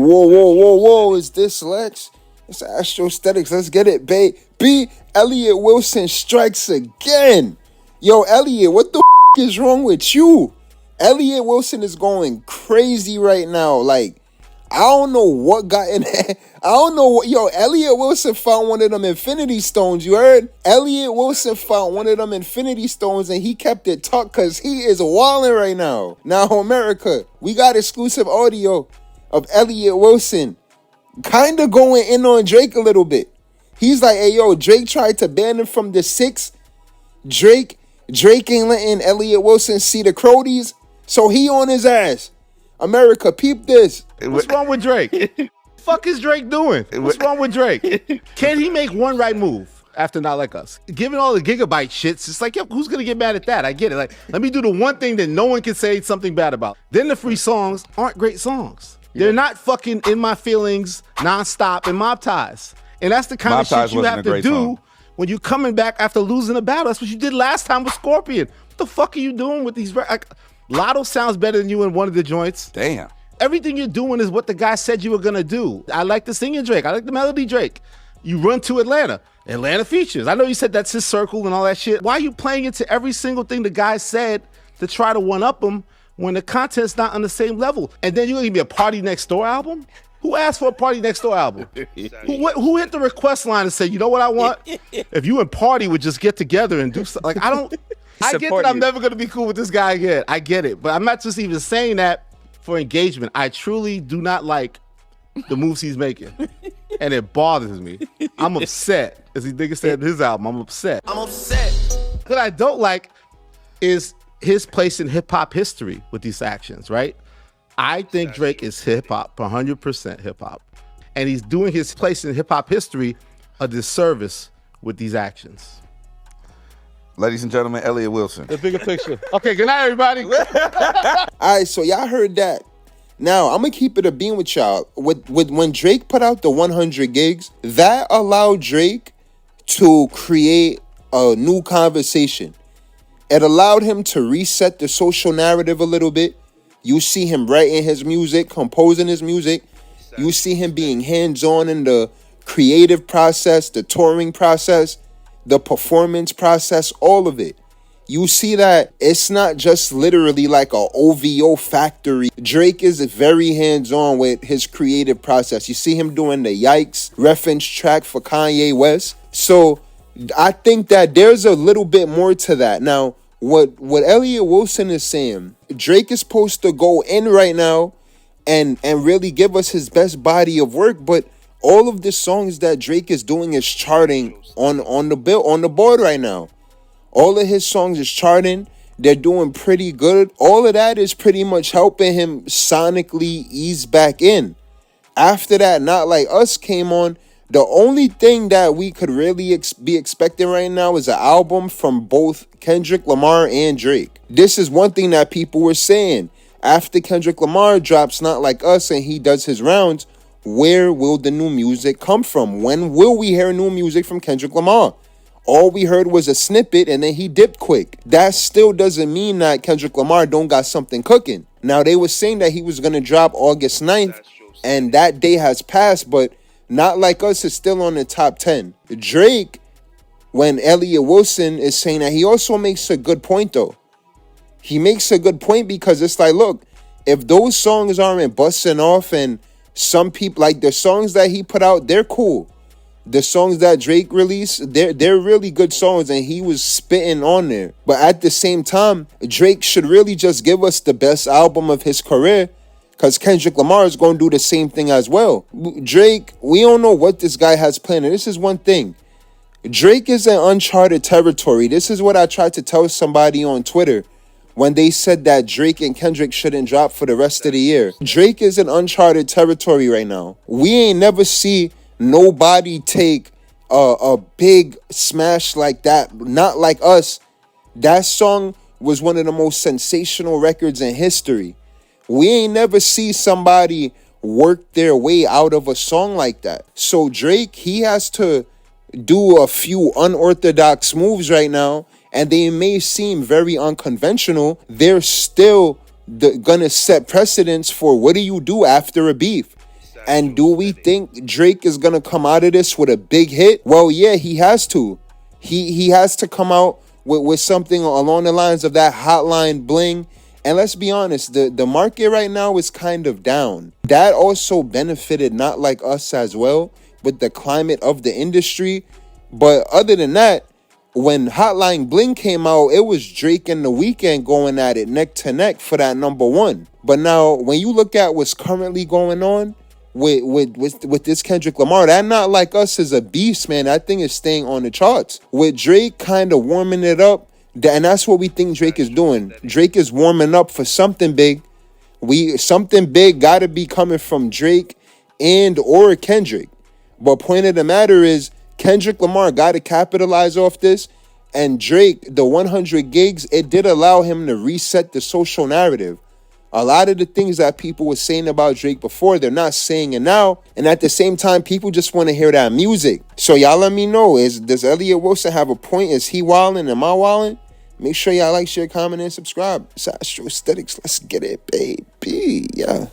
Whoa, whoa, whoa, whoa. Is this Lex? It's Astrosthetics. Let's get it, babe. Elliot Wilson strikes again. Yo, Elliot, what the is wrong with you? Elliot Wilson is going crazy right now. Like, I don't know what got in there. I don't know what. Yo, Elliot Wilson found one of them Infinity Stones. You heard? Elliot Wilson found one of them Infinity Stones and he kept it tucked because he is wilding right now. Now, America, we got exclusive audio of Elliot Wilson kind of going in on Drake a little bit. He's like, hey, yo, Drake tried to ban him from the 6. Drake ain't letting Elliot Wilson see the Crodies, so he on his ass. America, peep this. What's wrong with Drake? Fuck is Drake doing? What's wrong with Drake? Can he make one right move after Not Like Us? Given all the gigabyte shits, it's like, yo, who's gonna get mad at that? I get it. Like, let me do the one thing that no one can say something bad about. Then the free songs aren't great songs. They're not fucking In My Feelings, Nonstop, and Mob Ties. And that's the kind of shit you have to do when you're coming back after losing a battle. That's what you did last time with Scorpion. What the fuck are you doing with these? Like, Lotto sounds better than you in one of the joints. Damn. Everything you're doing is what the guy said you were gonna do. I like the singing Drake. I like the melody Drake. You run to Atlanta. Atlanta features. I know you said that's his circle and all that shit. Why are you playing into every single thing the guy said to try to one-up him when the content's not on the same level? And then you're gonna give me a Party Next Door album? Who asked for a Party Next Door album? Who hit the request line and said, you know what I want? If you and Party would just get together and do something. Like, I get that I'm never going to be cool with this guy again. I get it. But I'm not just even saying that for engagement. I truly do not like the moves he's making. And it bothers me. I'm upset. As he nigga said in his album, I'm upset. What I don't like is his place in hip-hop history with these actions, right? I think Drake is hip-hop, 100% hip-hop. And he's doing his place in hip-hop history a disservice with these actions. Ladies and gentlemen, Elliot Wilson. The bigger picture. Okay, good night, everybody. All right, so y'all heard that. Now, I'm going to keep it a beam with y'all. With when Drake put out the 100 gigs, that allowed Drake to create a new conversation. It allowed him to reset the social narrative a little bit. You see him writing his music, composing his music. You see him being hands-on in the creative process, the touring process, the performance process, all of it. You see that it's not just literally like a OVO factory. Drake is very hands-on with his creative process. You see him doing the Yikes reference track for Kanye West. So I think that there's a little bit more to that. Now, what Elliot Wilson is saying, Drake is supposed to go in right now and really give us his best body of work, but all of the songs that Drake is doing is charting on the board right now. All of his songs is charting. They're doing pretty good. All of that is pretty much helping him sonically ease back in. After that, Not Like Us came on. The only thing that we could really be expecting right now is an album from both Kendrick Lamar and Drake. This is one thing that people were saying. After Kendrick Lamar drops Not Like Us and he does his rounds, where will the new music come from? When will we hear new music from Kendrick Lamar? All we heard was a snippet and then he dipped quick. That still doesn't mean that Kendrick Lamar don't got something cooking. Now, they were saying that he was going to drop August 9th and that day has passed, but Not Like Us is still on the top 10. Drake, when Elliot Wilson is saying that, he also makes a good point though. He makes a good point because it's like, look, if those songs aren't busting off and some people, like the songs that he put out, they're cool. The songs that Drake released, they're really good songs and he was spitting on there. But at the same time, Drake should really just give us the best album of his career because Kendrick Lamar is going to do the same thing as well. Drake, we don't know what this guy has planned. And this is one thing. Drake is in uncharted territory. This is what I tried to tell somebody on Twitter when they said that Drake and Kendrick shouldn't drop for the rest of the year. Drake is in uncharted territory right now. We ain't never see nobody take a big smash like that. Not Like Us. That song was one of the most sensational records in history. We ain't never see somebody work their way out of a song like that. So Drake, he has to do a few unorthodox moves right now, and they may seem very unconventional. They're still gonna set precedents for what do you do after a beef. And do we think Drake is gonna come out of this with a big hit? Well, yeah, he has to. He has to come out with something along the lines of that Hotline Bling. And let's be honest, the market right now is kind of down. That also benefited Not Like Us as well with the climate of the industry. But other than that, when Hotline Bling came out, it was Drake and The Weeknd going at it neck to neck for that number one. But now, when you look at what's currently going on with this Kendrick Lamar, that Not Like Us is a beast, man. That thing is staying on the charts. With Drake kind of warming it up, and that's what we think Drake is doing. Drake is warming up for something big. Something big got to be coming from Drake and or Kendrick. But point of the matter is, Kendrick Lamar got to capitalize off this. And Drake, the 100 gigs, it did allow him to reset the social narrative. A lot of the things that people were saying about Drake before, they're not saying it now. And at the same time, people just want to hear that music. So y'all let me know, does Elliot Wilson have a point? Is he wildin'? Am I wildin'? Make sure y'all like, share, comment, and subscribe. It's Astro Aesthetics. Let's get it, baby. Yeah.